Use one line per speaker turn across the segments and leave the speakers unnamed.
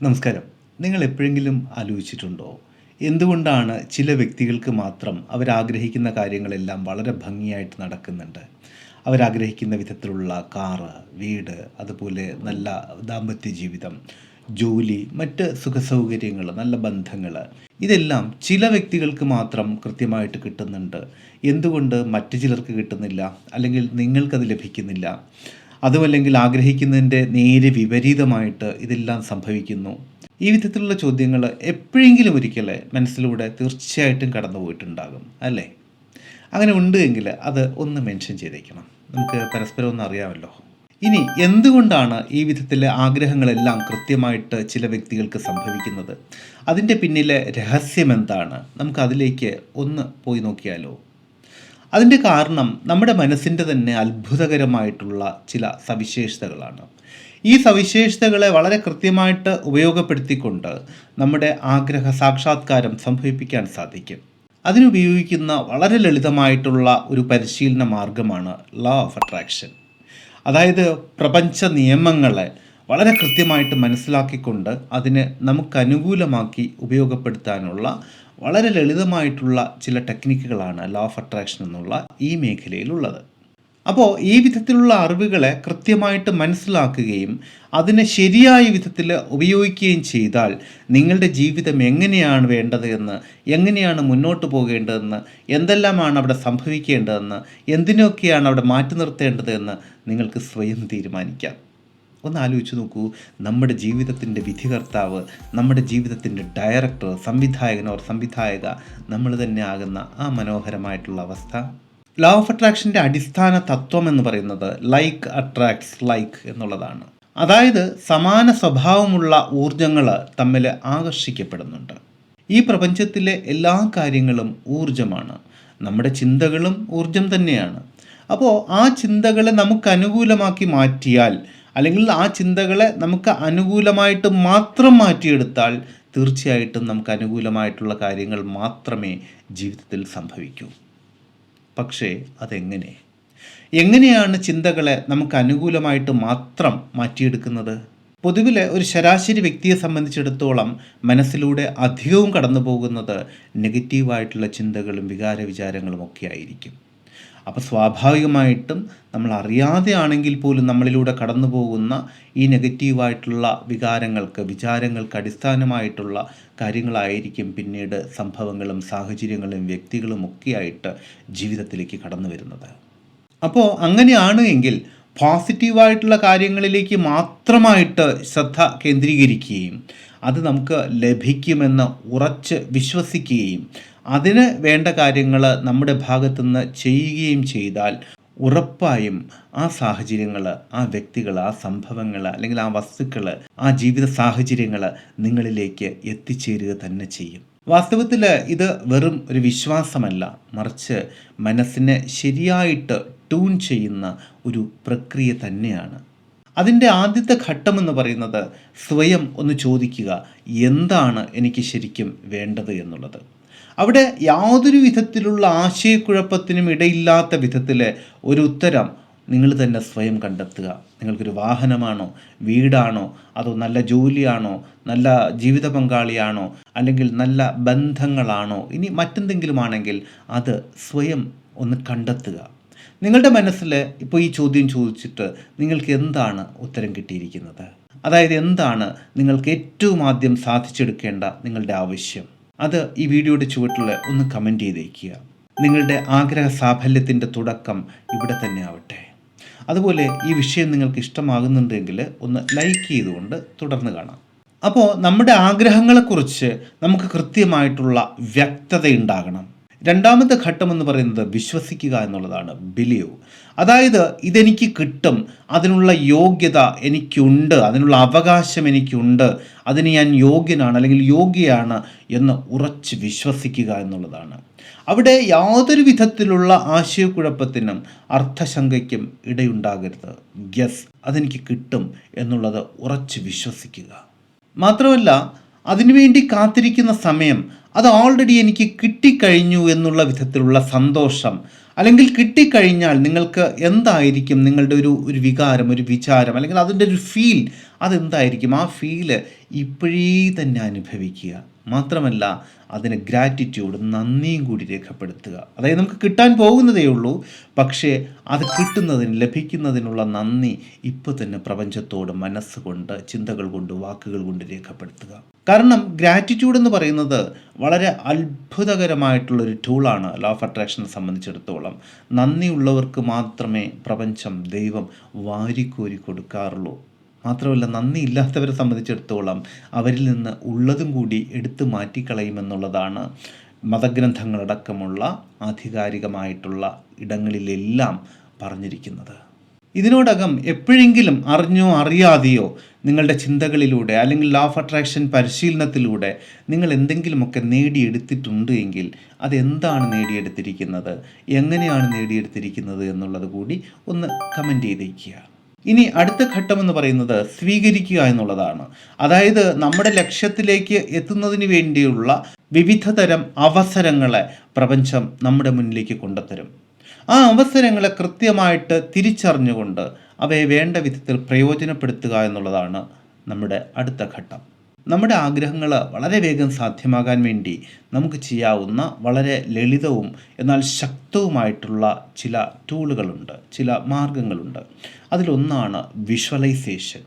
നമസ്കാരം. നിങ്ങൾ എപ്പോഴെങ്കിലും ആലോചിച്ചിട്ടുണ്ടോ? എന്തുകൊണ്ടാണ് ചില വ്യക്തികൾക്ക് മാത്രം അവരാഗ്രഹിക്കുന്ന കാര്യങ്ങളെല്ലാം വളരെ ഭംഗിയായിട്ട് നടക്കുന്നുണ്ട്? അവരാഗ്രഹിക്കുന്ന വിധത്തിലുള്ള കാറ്, വീട്, അതുപോലെ നല്ല ദാമ്പത്യ ജീവിതം, ജോലി, മറ്റ് സുഖസൗകര്യങ്ങൾ, നല്ല ബന്ധങ്ങൾ, ഇതെല്ലാം ചില വ്യക്തികൾക്ക് മാത്രം കൃത്യമായിട്ട് കിട്ടുന്നുണ്ട്. എന്തുകൊണ്ട് മറ്റു ചിലർക്ക് കിട്ടുന്നില്ല? അല്ലെങ്കിൽ നിങ്ങൾക്കത് ലഭിക്കുന്നില്ല? അതുമല്ലെങ്കിൽ ആഗ്രഹിക്കുന്നതിൻ്റെ നേരെ വിപരീതമായിട്ട് ഇതെല്ലാം സംഭവിക്കുന്നു. ഈ വിധത്തിലുള്ള ചോദ്യങ്ങൾ എപ്പോഴെങ്കിലും ഒരിക്കൽ മനസ്സിലൂടെ തീർച്ചയായിട്ടും കടന്നു പോയിട്ടുണ്ടാകും, അല്ലേ? അങ്ങനെ ഉണ്ട് എങ്കിൽ അത് ഒന്ന് മെൻഷൻ ചെയ്തേക്കണം. നമുക്ക് പരസ്പരം ഒന്ന് അറിയാമല്ലോ. ഇനി എന്തുകൊണ്ടാണ് ഈ വിധത്തിലെ ആഗ്രഹങ്ങളെല്ലാം കൃത്യമായിട്ട് ചില വ്യക്തികൾക്ക് സംഭവിക്കുന്നത്? അതിൻ്റെ പിന്നിലെ രഹസ്യം എന്താണ്? നമുക്കതിലേക്ക് ഒന്ന് പോയി നോക്കിയാലോ? അതിൻ്റെ കാരണം നമ്മുടെ മനസ്സിൻ്റെ തന്നെ അത്ഭുതകരമായിട്ടുള്ള ചില സവിശേഷതകളാണ്. ഈ സവിശേഷതകളെ വളരെ കൃത്യമായിട്ട് ഉപയോഗപ്പെടുത്തിക്കൊണ്ട് നമ്മുടെ ആഗ്രഹ സാക്ഷാത്കാരം സംഭവിപ്പിക്കാൻ സാധിക്കും. അതിനുപയോഗിക്കുന്ന വളരെ ലളിതമായിട്ടുള്ള ഒരു പരിശീലന മാർഗമാണ് ലോ ഓഫ് അട്രാക്ഷൻ. അതായത് പ്രപഞ്ച നിയമങ്ങളെ വളരെ കൃത്യമായിട്ട് മനസ്സിലാക്കിക്കൊണ്ട് അതിനെ നമുക്കനുകൂലമാക്കി ഉപയോഗപ്പെടുത്താനുള്ള വളരെ ലളിതമായിട്ടുള്ള ചില ടെക്നിക്കുകളാണ് ലോ ഓഫ് അട്രാക്ഷൻ എന്നുള്ള ഈ മേഖലയിലുള്ളത്. അപ്പോൾ ഈ വിധത്തിലുള്ള അറിവുകളെ കൃത്യമായിട്ട് മനസ്സിലാക്കുകയും അതിനെ ശരിയായ വിധത്തിൽ ഉപയോഗിക്കുകയും ചെയ്താൽ നിങ്ങളുടെ ജീവിതം എങ്ങനെയാണ് വേണ്ടത് എന്ന്, എങ്ങനെയാണ് മുന്നോട്ട് പോകേണ്ടതെന്ന്, എന്തെല്ലാമാണ് അവിടെ സംഭവിക്കേണ്ടതെന്ന്, എന്തിനൊക്കെയാണ് അവിടെ മാറ്റി നിർത്തേണ്ടത് എന്ന് നിങ്ങൾക്ക് സ്വയം തീരുമാനിക്കാം. ഒന്ന് ആലോചിച്ച് നോക്കൂ. നമ്മുടെ ജീവിതത്തിൻ്റെ വിധികർത്താവ്, നമ്മുടെ ജീവിതത്തിൻ്റെ ഡയറക്ടർ, സംവിധായക നമ്മൾ തന്നെ ആകുന്ന ആ മനോഹരമായിട്ടുള്ള അവസ്ഥ. ലോ ഓഫ് അട്രാക്ഷൻ്റെ അടിസ്ഥാന തത്വം എന്ന് പറയുന്നത് ലൈക്ക് അട്രാക്ട്സ് ലൈക്ക് എന്നുള്ളതാണ്. അതായത് സമാന സ്വഭാവമുള്ള ഊർജങ്ങൾ തമ്മിൽ ആകർഷിക്കപ്പെടുന്നുണ്ട്. ഈ പ്രപഞ്ചത്തിലെ എല്ലാ കാര്യങ്ങളും ഊർജമാണ്. നമ്മുടെ ചിന്തകളും ഊർജം തന്നെയാണ്. അപ്പോൾ ആ ചിന്തകളെ നമുക്ക് അനുകൂലമാക്കി മാറ്റിയാൽ, അല്ലെങ്കിൽ ആ ചിന്തകളെ നമുക്ക് അനുകൂലമായിട്ട് മാത്രം മാറ്റിയെടുത്താൽ തീർച്ചയായിട്ടും നമുക്ക് അനുകൂലമായിട്ടുള്ള കാര്യങ്ങൾ മാത്രമേ ജീവിതത്തിൽ സംഭവിക്കൂ. പക്ഷേ എങ്ങനെയാണ് ചിന്തകളെ നമുക്ക് അനുകൂലമായിട്ട് മാത്രം മാറ്റിയെടുക്കുന്നത്? പൊതുവിൽ ഒരു ശരാശരി വ്യക്തിയെ സംബന്ധിച്ചിടത്തോളം മനസ്സിലൂടെ അധികവും കടന്നു പോകുന്നത് നെഗറ്റീവായിട്ടുള്ള ചിന്തകളും വികാരവിചാരങ്ങളും ഒക്കെ ആയിരിക്കും. അപ്പോൾ സ്വാഭാവികമായിട്ടും നമ്മൾ അറിയാതെ ആണെങ്കിൽ പോലും നമ്മളിലൂടെ കടന്നു പോകുന്ന ഈ നെഗറ്റീവായിട്ടുള്ള വിചാരങ്ങൾക്ക് അടിസ്ഥാനമായിട്ടുള്ള കാര്യങ്ങളായിരിക്കും പിന്നീട് സംഭവങ്ങളും സാഹചര്യങ്ങളും വ്യക്തികളും ഒക്കെയായിട്ട് ജീവിതത്തിലേക്ക് കടന്നു വരുന്നത്. അപ്പോൾ അങ്ങനെയാണ് എങ്കിൽ പോസിറ്റീവായിട്ടുള്ള കാര്യങ്ങളിലേക്ക് മാത്രമായിട്ട് ശ്രദ്ധ കേന്ദ്രീകരിക്കുകയും അത് നമുക്ക് ലഭിക്കുമെന്ന് ഉറച്ച് വിശ്വസിക്കുകയും അതിന് വേണ്ട കാര്യങ്ങൾ നമ്മുടെ ഭാഗത്തുനിന്ന് ചെയ്യുകയും ചെയ്താൽ ഉറപ്പായും ആ സാഹചര്യങ്ങൾ, ആ വ്യക്തികൾ, ആ സംഭവങ്ങൾ, അല്ലെങ്കിൽ ആ വസ്തുക്കൾ, ആ ജീവിത സാഹചര്യങ്ങൾ നിങ്ങളിലേക്ക് എത്തിച്ചേരുക തന്നെ ചെയ്യും. വാസ്തവത്തിൽ ഇത് വെറും ഒരു വിശ്വാസമല്ല, മറിച്ച് മനസ്സിനെ ശരിയായിട്ട് ട്യൂൺ ചെയ്യുന്ന ഒരു പ്രക്രിയ തന്നെയാണ്. അതിൻ്റെ ആദ്യത്തെ ഘട്ടമെന്ന് പറയുന്നത് സ്വയം ഒന്ന് ചോദിക്കുക, എന്താണ് എനിക്ക് ശരിക്കും വേണ്ടത് എന്നുള്ളത്. അവിടെ യാതൊരു വിധത്തിലുള്ള ആശയക്കുഴപ്പത്തിനും ഇടയില്ലാത്ത വിധത്തിൽ ഒരു ഉത്തരം നിങ്ങൾ തന്നെ സ്വയം കണ്ടെത്തുക. നിങ്ങൾക്കൊരു വാഹനമാണോ, വീടാണോ, അതോ നല്ല ജോലിയാണോ, നല്ല ജീവിത പങ്കാളിയാണോ, അല്ലെങ്കിൽ നല്ല ബന്ധങ്ങളാണോ, ഇനി മറ്റെന്തെങ്കിലും ആണെങ്കിൽ അത് സ്വയം ഒന്ന് കണ്ടെത്തുക. നിങ്ങളുടെ മനസ്സിൽ ഇപ്പോൾ ഈ ചോദ്യം ചോദിച്ചിട്ട് നിങ്ങൾക്ക് എന്താണ് ഉത്തരം കിട്ടിയിരിക്കുന്നത്? അതായത് എന്താണ് നിങ്ങൾക്ക് ഏറ്റവും ആദ്യം സാധിച്ചെടുക്കേണ്ട നിങ്ങളുടെ ആവശ്യം? അത് ഈ വീഡിയോയുടെ ചുവട്ടിൽ ഒന്ന് കമൻറ്റ് ചെയ്തേക്കുക. നിങ്ങളുടെ ആഗ്രഹ സാഫല്യത്തിൻ്റെ തുടക്കം ഇവിടെ തന്നെ ആവട്ടെ. അതുപോലെ ഈ വിഷയം നിങ്ങൾക്ക് ഇഷ്ടമാകുന്നുണ്ടെങ്കിൽ ഒന്ന് ലൈക്ക് ചെയ്തുകൊണ്ട് തുടർന്ന് കാണാം. അപ്പോൾ നമ്മുടെ ആഗ്രഹങ്ങളെക്കുറിച്ച് നമുക്ക് കൃത്യമായിട്ടുള്ള വ്യക്തതയുണ്ടാകണം. രണ്ടാമത്തെ ഘട്ടമെന്ന് പറയുന്നത് വിശ്വസിക്കുക എന്നുള്ളതാണ്, ബിലീവ്. അതായത് ഇതെനിക്ക് കിട്ടും, അതിനുള്ള യോഗ്യത എനിക്കുണ്ട്, അതിനുള്ള അവകാശം എനിക്കുണ്ട്, അതിന് ഞാൻ യോഗ്യനാണ് അല്ലെങ്കിൽ യോഗ്യയാണ് എന്ന് ഉറച്ച് വിശ്വസിക്കുക എന്നുള്ളതാണ്. അവിടെ യാതൊരു വിധത്തിലുള്ള ആശയക്കുഴപ്പത്തിനും അർത്ഥശങ്കയ്ക്കും ഇടയുണ്ടാകരുത്. യെസ്, അതെനിക്ക് കിട്ടും എന്നുള്ളത് ഉറച്ച് വിശ്വസിക്കുക. മാത്രമല്ല അതിനുവേണ്ടി കാത്തിരിക്കുന്ന സമയം അത് ഓൾറെഡി എനിക്ക് കിട്ടിക്കഴിഞ്ഞു എന്നുള്ള വിധത്തിലുള്ള സന്തോഷം, അല്ലെങ്കിൽ കിട്ടിക്കഴിഞ്ഞാൽ നിങ്ങൾക്ക് എന്തായിരിക്കും നിങ്ങളുടെ ഒരു വികാരം, ഒരു വിചാരം, അല്ലെങ്കിൽ അതിൻ്റെ ഒരു ഫീൽ അതെന്തായിരിക്കും? ആ ഫീല് ഇപ്പോഴേ തന്നെ അനുഭവിക്കുക. മാത്രമല്ല അതിന് ഗ്രാറ്റിറ്റ്യൂഡ്, നന്ദിയും കൂടി രേഖപ്പെടുത്തുക. അതായത് നമുക്ക് കിട്ടാൻ പോകുന്നതേ ഉള്ളൂ, പക്ഷേ അത് കിട്ടുന്നതിന്, ലഭിക്കുന്നതിനുള്ള നന്ദി ഇപ്പോൾ തന്നെ പ്രപഞ്ചത്തോട് മനസ്സുകൊണ്ട്, ചിന്തകൾ കൊണ്ട്, വാക്കുകൾ കൊണ്ട് രേഖപ്പെടുത്തുക. കാരണം ഗ്രാറ്റിറ്റ്യൂഡ് എന്ന് പറയുന്നത് വളരെ അത്ഭുതകരമായിട്ടുള്ളൊരു ടൂളാണ് ലോ ഓഫ് അട്രാക്ഷനെ സംബന്ധിച്ചിടത്തോളം. നന്ദിയുള്ളവർക്ക് മാത്രമേ പ്രപഞ്ചം, ദൈവം വാരിക്കോരി കൊടുക്കാറുള്ളൂ. മാത്രമല്ല നന്ദി ഇല്ലാത്തവരെ സംബന്ധിച്ചിടത്തോളം അവരിൽ നിന്ന് ഉള്ളതും കൂടി എടുത്തു മാറ്റിക്കളയുമെന്നുള്ളതാണ് മതഗ്രന്ഥങ്ങളടക്കമുള്ള ആധികാരികമായിട്ടുള്ള ഇടങ്ങളിലെല്ലാം പറഞ്ഞിരിക്കുന്നത്. ഇതിനോടകം എപ്പോഴെങ്കിലും അറിഞ്ഞോ അറിയാതെയോ നിങ്ങളുടെ ചിന്തകളിലൂടെ അല്ലെങ്കിൽ ലോ ഓഫ് അട്രാക്ഷൻ പരിശീലനത്തിലൂടെ നിങ്ങൾ എന്തെങ്കിലുമൊക്കെ നേടിയെടുത്തിട്ടുണ്ട് എങ്കിൽ അതെന്താണ് നേടിയെടുത്തിരിക്കുന്നത്, എങ്ങനെയാണ് നേടിയെടുത്തിരിക്കുന്നത് എന്നുള്ളത് കൂടി ഒന്ന് കമൻറ്റ് ചെയ്തേക്കുക. ഇനി അടുത്ത ഘട്ടമെന്ന് പറയുന്നത് സ്വീകരിക്കുക എന്നുള്ളതാണ്. അതായത് നമ്മുടെ ലക്ഷ്യത്തിലേക്ക് എത്തുന്നതിന് വേണ്ടിയുള്ള വിവിധ തരം അവസരങ്ങളെ പ്രപഞ്ചം നമ്മുടെ മുന്നിലേക്ക് കൊണ്ടുത്തരും. ആ അവസരങ്ങളെ കൃത്യമായിട്ട് തിരിച്ചറിഞ്ഞുകൊണ്ട് അവയെ വേണ്ട വിധത്തിൽ പ്രയോജനപ്പെടുത്തുക എന്നുള്ളതാണ് നമ്മുടെ അടുത്ത ഘട്ടം. നമ്മുടെ ആഗ്രഹങ്ങൾ വളരെ വേഗം സാധ്യമാകാൻ വേണ്ടി നമുക്ക് ചെയ്യാവുന്ന വളരെ ലളിതവും എന്നാൽ ശക്തവുമായിട്ടുള്ള ചില ടൂളുകളുണ്ട്, ചില മാർഗങ്ങളുണ്ട്. അതിലൊന്നാണ് വിഷ്വലൈസേഷൻ.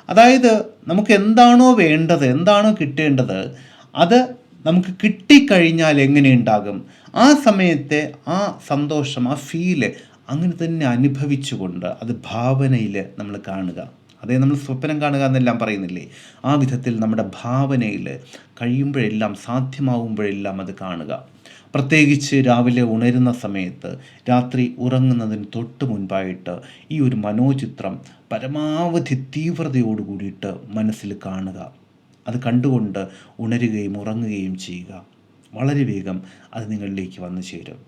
അതായത് നമുക്ക് എന്താണോ വേണ്ടത്, എന്താണോ കിട്ടേണ്ടത്, അത് നമുക്ക് കിട്ടിക്കഴിഞ്ഞാൽ എങ്ങനെയുണ്ടാകും, ആ സമയത്തെ ആ സന്തോഷം, ആ ഫീല് അങ്ങനെ തന്നെ അനുഭവിച്ചുകൊണ്ട് അത് ഭാവനയിൽ നമ്മൾ കാണുക. അതേ നമ്മൾ സ്വപ്നം കാണുക എന്നെല്ലാം പറയുന്നില്ലേ, ആ വിധത്തിൽ നമ്മുടെ ഭാവനയിൽ കഴിയുമ്പോഴെല്ലാം, സാധ്യമാവുമ്പോഴെല്ലാം അത് കാണുക. പ്രത്യേകിച്ച് രാവിലെ ഉണരുന്ന സമയത്ത്, രാത്രി ഉറങ്ങുന്നതിന് തൊട്ട് മുൻപായിട്ട് ഈ ഒരു മനോചിത്രം പരമാവധി തീവ്രതയോട് കൂടിയിട്ട് മനസ്സിൽ കാണുക. അത് കണ്ടുകൊണ്ട് ഉണരുകയും ഉറങ്ങുകയും ചെയ്യുക. വളരെ വേഗം അത് നിങ്ങളിലേക്ക് വന്നു ചേരും.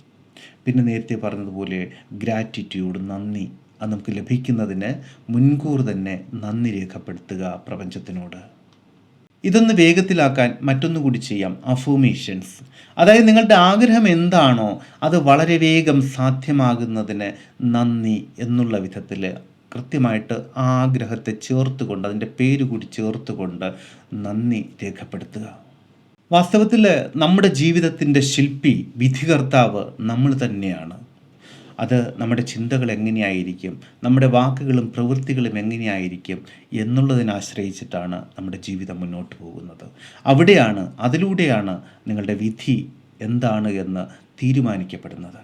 പിന്നെ നേരത്തെ പറഞ്ഞതുപോലെ ഗ്രാറ്റിറ്റ്യൂഡ്, നന്ദി, അത് നമുക്ക് ലഭിക്കുന്നതിന് മുൻകൂർ തന്നെ നന്ദി രേഖപ്പെടുത്തുക പ്രപഞ്ചത്തിനോട്. ഇതൊന്ന് വേഗത്തിലാക്കാൻ മറ്റൊന്നുകൂടി ചെയ്യാം, അഫർമേഷൻസ്. അതായത് നിങ്ങളുടെ ആഗ്രഹം എന്താണോ അത് വളരെ വേഗം സാധ്യമാകുന്നതിന് നന്ദി എന്നുള്ള വിധത്തിൽ കൃത്യമായിട്ട് ആ ആഗ്രഹത്തെ ചേർത്തുകൊണ്ട്, അതിൻ്റെ പേര് കൂടി ചേർത്തുകൊണ്ട് നന്ദി രേഖപ്പെടുത്തുക. വാസ്തവത്തിൽ നമ്മുടെ ജീവിതത്തിൻ്റെ ശില്പി, വിധികർത്താവ് നമ്മൾ തന്നെയാണ്. അത് നമ്മുടെ ചിന്തകൾ എങ്ങനെയായിരിക്കും, നമ്മുടെ വാക്കുകളും പ്രവൃത്തികളും എങ്ങനെയായിരിക്കും എന്നുള്ളതിനെ ആശ്രയിച്ചിട്ടാണ് നമ്മുടെ ജീവിതം മുന്നോട്ട് പോകുന്നത്. അതിലൂടെയാണ് നിങ്ങളുടെ വിധി എന്താണ് എന്ന് തീരുമാനിക്കപ്പെടുന്നത്.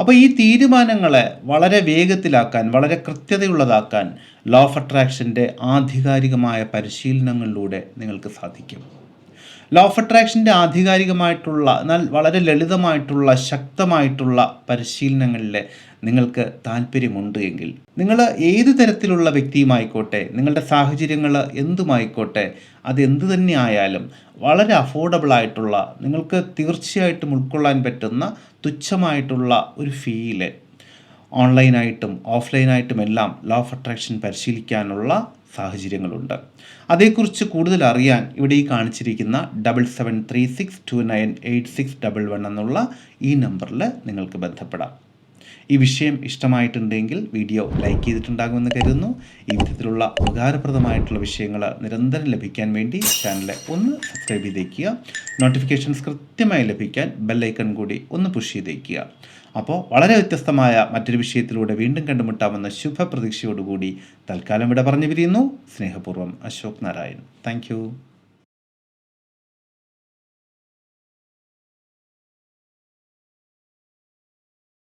അപ്പോൾ ഈ തീരുമാനങ്ങളെ വളരെ വേഗത്തിലാക്കാൻ, വളരെ കൃത്യതയുള്ളതാക്കാൻ ലോ ഓഫ് അട്രാക്ഷൻ്റെ ആധികാരികമായ പരിശീലനങ്ങളിലൂടെ നിങ്ങൾക്ക് സാധിക്കും. ലോ ഓഫ് അട്രാക്ഷൻ്റെ ആധികാരികമായിട്ടുള്ള എന്നാൽ വളരെ ലളിതമായിട്ടുള്ള ശക്തമായിട്ടുള്ള പരിശീലനങ്ങളിൽ നിങ്ങൾക്ക് താല്പര്യമുണ്ട് എങ്കിൽ, നിങ്ങൾ ഏത് തരത്തിലുള്ള വ്യക്തിയുമായിക്കോട്ടെ, നിങ്ങളുടെ സാഹചര്യങ്ങൾ എന്തുമായിക്കോട്ടെ, അതെന്ത് തന്നെ ആയാലും വളരെ അഫോർഡബിളായിട്ടുള്ള, നിങ്ങൾക്ക് തീർച്ചയായിട്ടും ഉൾക്കൊള്ളാൻ പറ്റുന്ന തുച്ഛമായിട്ടുള്ള ഒരു ഫീല് ഓൺലൈനായിട്ടും ഓഫ്ലൈനായിട്ടും എല്ലാം ലോ ഓഫ് അട്രാക്ഷൻ പരിശീലിക്കാനുള്ള സാഹചര്യങ്ങളുണ്ട്. അതേക്കുറിച്ച് കൂടുതൽ അറിയാൻ ഇവിടെ ഈ കാണിച്ചിരിക്കുന്ന 7736298611 എന്നുള്ള ഈ നമ്പറിൽ നിങ്ങൾക്ക് ബന്ധപ്പെടാം. ഈ വിഷയം ഇഷ്ടമായിട്ടുണ്ടെങ്കിൽ വീഡിയോ ലൈക്ക് ചെയ്തിട്ടുണ്ടാകുമെന്ന് കരുതുന്നു. ഈ വിധത്തിലുള്ള ഉപകാരപ്രദമായിട്ടുള്ള വിഷയങ്ങൾ നിരന്തരം ലഭിക്കാൻ വേണ്ടി ചാനൽ ഒന്ന് സബ്സ്ക്രൈബ് ചെയ്തേക്കുക. നോട്ടിഫിക്കേഷൻസ് കൃത്യമായി ലഭിക്കാൻ ബെല്ലൈക്കൺ കൂടി ഒന്ന് പുഷ് ചെയ്തേക്കുക. അപ്പോൾ വളരെ വ്യത്യസ്തമായ മറ്റൊരു വിഷയത്തിലൂടെ വീണ്ടും കണ്ടുമുട്ടാമെന്ന ശുഭപ്രതീക്ഷയോടുകൂടി തൽക്കാലം ഇവിടെ പറഞ്ഞു പിരിയുന്നു. സ്നേഹപൂർവ്വം, അശോക് നാരായൺ. താങ്ക്